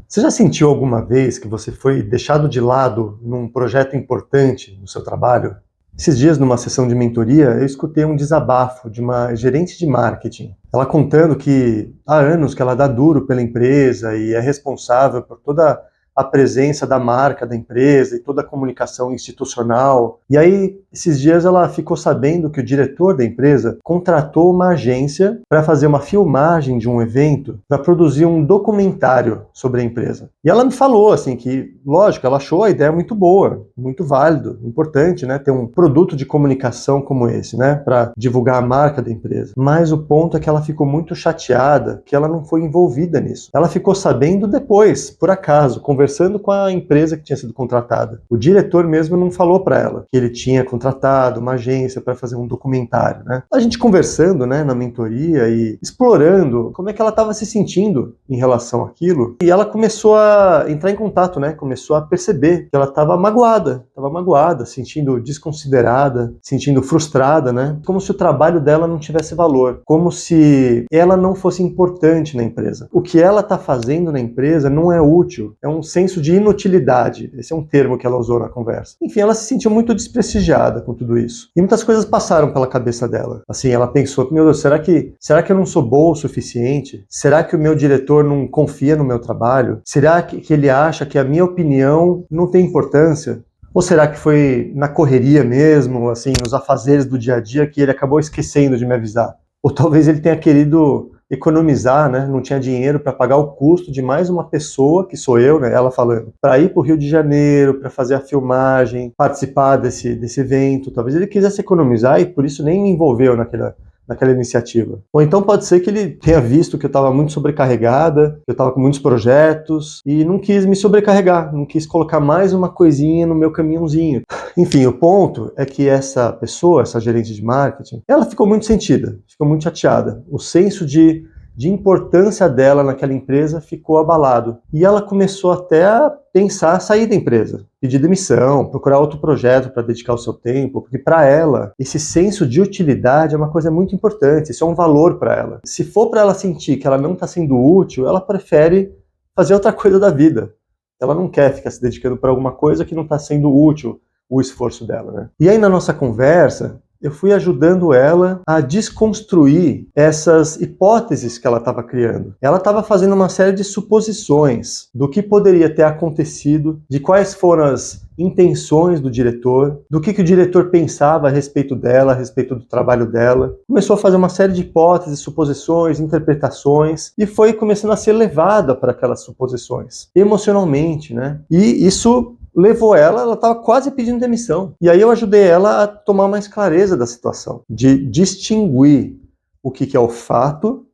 Você já sentiu alguma vez que você foi deixado de lado num projeto importante no seu trabalho? Esses dias, numa sessão de mentoria, eu escutei um desabafo de uma gerente de marketing. Ela contando que há anos que ela dá duro pela empresa e é responsável por toda a presença da marca da empresa e toda a comunicação institucional. E aí, esses dias ela ficou sabendo que o diretor da empresa contratou uma agência para fazer uma filmagem de um evento, para produzir um documentário sobre a empresa. E ela me falou assim que, lógico, ela achou a ideia muito boa, muito válido, importante, né, ter um produto de comunicação como esse, né, para divulgar a marca da empresa. Mas o ponto é que ela ficou muito chateada que ela não foi envolvida nisso. Ela ficou sabendo depois, por acaso, conversando com a empresa que tinha sido contratada. O diretor mesmo não falou para ela que ele tinha contratado uma agência para fazer um documentário, né? A gente conversando, né, na mentoria e explorando como é que ela estava se sentindo em relação àquilo, e ela começou a entrar em contato, né? Começou a perceber que ela estava magoada, sentindo desconsiderada, sentindo frustrada, né? Como se o trabalho dela não tivesse valor, como se ela não fosse importante na empresa. O que ela está fazendo na empresa não é útil, é um senso de inutilidade. Esse é um termo que ela usou na conversa. Enfim, ela se sentiu muito desprestigiada com tudo isso. E muitas coisas passaram pela cabeça dela. Assim, ela pensou, meu Deus, será que eu não sou boa o suficiente? Será que o meu diretor não confia no meu trabalho? Será que ele acha que a minha opinião não tem importância? Ou será que foi na correria mesmo, assim, nos afazeres do dia a dia, que ele acabou esquecendo de me avisar? Ou talvez ele tenha querido economizar, né? Não tinha dinheiro para pagar o custo de mais uma pessoa, que sou eu, né? Ela falando, para ir para o Rio de Janeiro, para fazer a filmagem, participar desse evento. Talvez ele quisesse economizar e por isso nem me envolveu naquela iniciativa. Ou então pode ser que ele tenha visto que eu estava muito sobrecarregada, que eu estava com muitos projetos e não quis me sobrecarregar, não quis colocar mais uma coisinha no meu caminhãozinho. Enfim, o ponto é que essa pessoa, essa gerente de marketing, ela ficou muito sentida, ficou muito chateada. O senso de importância dela naquela empresa ficou abalado. E ela começou até a pensar sair da empresa, pedir demissão, procurar outro projeto para dedicar o seu tempo, porque para ela, esse senso de utilidade é uma coisa muito importante, isso é um valor para ela. Se for para ela sentir que ela não está sendo útil, ela prefere fazer outra coisa da vida. Ela não quer ficar se dedicando para alguma coisa que não está sendo útil o esforço dela, né? E aí na nossa conversa, eu fui ajudando ela a desconstruir essas hipóteses que ela estava criando. Ela estava fazendo uma série de suposições do que poderia ter acontecido, de quais foram as intenções do diretor, do que o diretor pensava a respeito dela, a respeito do trabalho dela. Começou a fazer uma série de hipóteses, suposições, interpretações, e foi começando a ser levada para aquelas suposições, emocionalmente, né? E isso levou ela estava quase pedindo demissão. E aí eu ajudei ela a tomar mais clareza da situação, de distinguir o que é o fato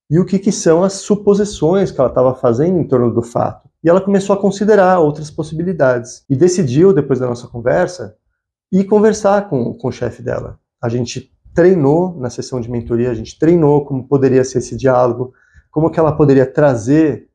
e o que são as suposições que ela estava fazendo em torno do fato. E ela começou a considerar outras possibilidades. E decidiu, depois da nossa conversa, ir conversar com o chefe dela. A gente treinou na sessão de mentoria, a gente treinou como poderia ser esse diálogo, como que ela poderia trazer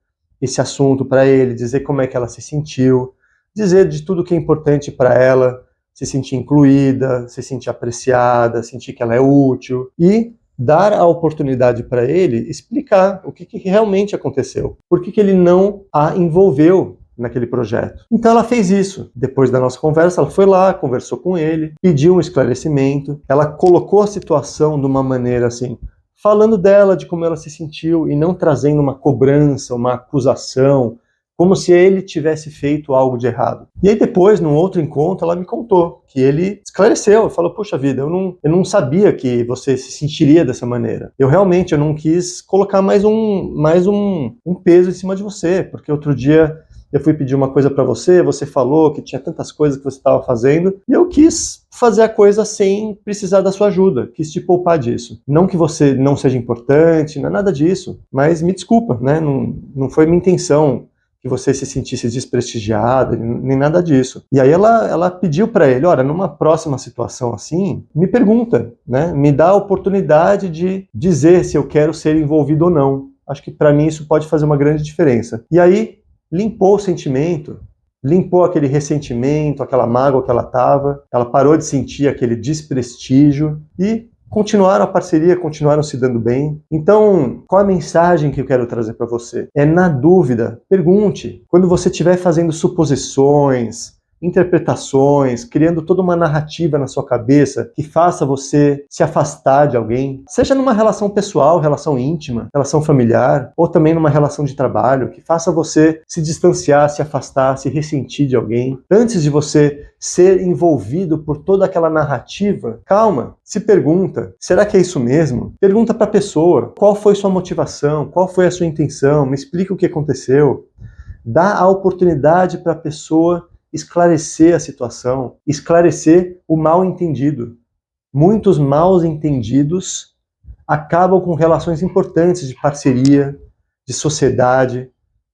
esse assunto para ele, dizer como é que ela se sentiu, dizer de tudo que é importante para ela, se sentir incluída, se sentir apreciada, sentir que ela é útil e dar a oportunidade para ele explicar o que realmente aconteceu, por que ele não a envolveu naquele projeto. Então ela fez isso. Depois da nossa conversa, ela foi lá, conversou com ele, pediu um esclarecimento, ela colocou a situação de uma maneira assim, falando dela, de como ela se sentiu e não trazendo uma cobrança, uma acusação, como se ele tivesse feito algo de errado. E aí depois, num outro encontro, ela me contou que ele esclareceu, falou, poxa vida, eu não sabia que você se sentiria dessa maneira. Eu não quis colocar mais um peso em cima de você, porque outro dia eu fui pedir uma coisa para você, você falou que tinha tantas coisas que você estava fazendo, e eu quis fazer a coisa sem precisar da sua ajuda, quis te poupar disso. Não que você não seja importante, não é nada disso, mas me desculpa, né? Não foi minha intenção que você se sentisse desprestigiada, nem nada disso. E aí ela pediu para ele, olha, numa próxima situação assim, me pergunta, né? Me dá a oportunidade de dizer se eu quero ser envolvido ou não. Acho que para mim isso pode fazer uma grande diferença. E aí limpou o sentimento, limpou aquele ressentimento, aquela mágoa que ela parou de sentir aquele desprestígio e continuaram a parceria, continuaram se dando bem. Então, qual a mensagem que eu quero trazer para você? Na dúvida, pergunte. Quando você estiver fazendo suposições, interpretações, criando toda uma narrativa na sua cabeça que faça você se afastar de alguém, seja numa relação pessoal, relação íntima, relação familiar, ou também numa relação de trabalho, que faça você se distanciar, se afastar, se ressentir de alguém. Antes de você ser envolvido por toda aquela narrativa, calma, se pergunta, será que é isso mesmo? Pergunta para a pessoa, qual foi sua motivação, qual foi a sua intenção, me explica o que aconteceu. Dá a oportunidade para a pessoa esclarecer a situação, esclarecer o mal entendido. Muitos mal entendidos acabam com relações importantes de parceria, de sociedade,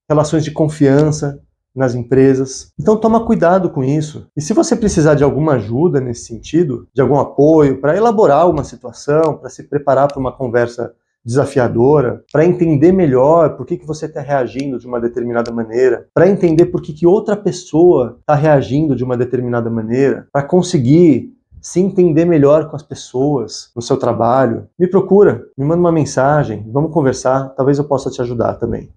relações de confiança nas empresas. Então toma cuidado com isso. E se você precisar de alguma ajuda nesse sentido, de algum apoio para elaborar uma situação, para se preparar para uma conversa desafiadora, para entender melhor por que você está reagindo de uma determinada maneira, para entender por que outra pessoa está reagindo de uma determinada maneira, para conseguir se entender melhor com as pessoas no seu trabalho, me procura, me manda uma mensagem, vamos conversar, talvez eu possa te ajudar também.